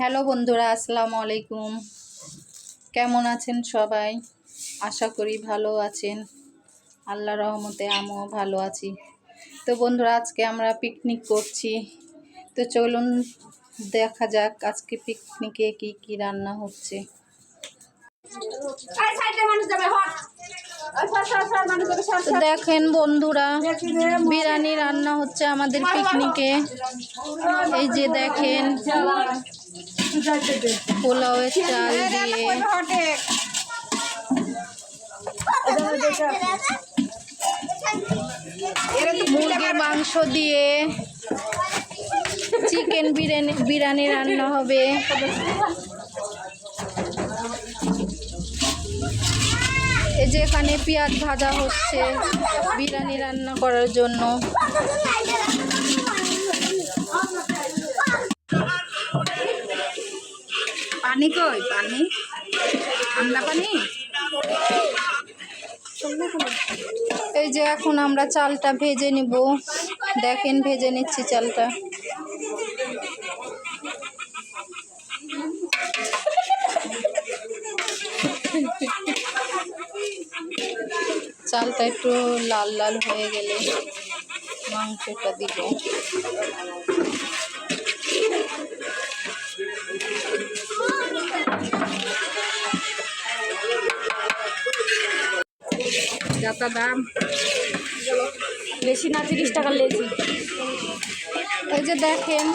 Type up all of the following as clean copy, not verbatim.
Hello বন্ধুরা, আসসালামু আলাইকুম। কেমন আছেন সবাই? আশা করি ভালো আছেন। আল্লাহর রহমতে আমিও ভালো আছি। তো বন্ধুরা, আজকে আমরা পিকনিক করছি। তো চলুন দেখা যাক আজকে পিকনিকে কি কি রান্না হচ্ছে। তো দেখেন বন্ধুরা, বিরিয়ানি রান্না হচ্ছে আমাদের পিকনিকে। এই যে দেখেন, পোলাওয়ের চাল দিয়ে, মুরগির মাংস দিয়ে চিকেন বিরিয়ানি রান্না হবে। এই যে এখানে পেঁয়াজ ভাজা হচ্ছে বিরিয়ানি রান্না করার জন্য। পানি কই? পানি, ঠান্ডা পানি। এই যে এখন আমরা চালটা ভেজে নিব। দেখেন, ভেজে নিচ্ছি চালটা। চালটা একটু লাল লাল হয়ে গেলে মাংসটা দিব। যাতা দাম বেশি না, 30 টাকা লেজি। এই যে দেখেন,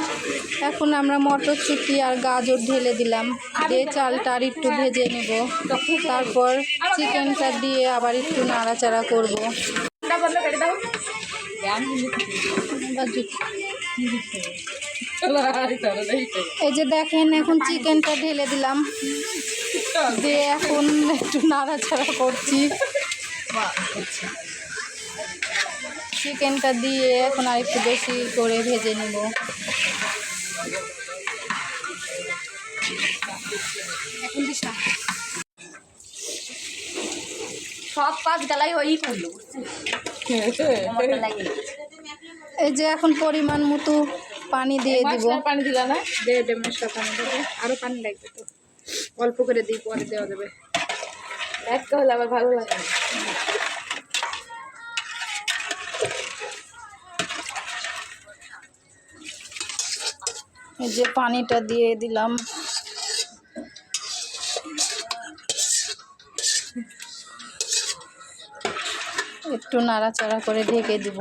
এখন আমরা মটরশুঁটি আর গাজর ঢেলে দিলাম। দিয়ে চালটা আর একটু ভেজে নেব। তারপর চিকেনটা দিয়ে আবার একটু নাড়াচাড়া করব। এই যে দেখেন, এখন চিকেনটা ঢেলে দিলাম। দিয়ে এখন একটু নাড়াচাড়া করছি। চিকেনটা দিয়ে এখন আর একটু বেশি করে ভেজে নেব। সব কাজ গেলাই ওই করলো। এই যে এখন পরিমাণ মতো পানি দিয়ে দিব। পানি দিলা না? দে মশলা পানি দেবে, আরো পানি লাগবে তো। অল্প করে দিই, পরে দেওয়া যাবে। এক হলে আবার ভালো লাগে। এই যে পানিটা দিয়ে দিলাম। একটু নাড়াচাড়া করে ঢেকে দিব।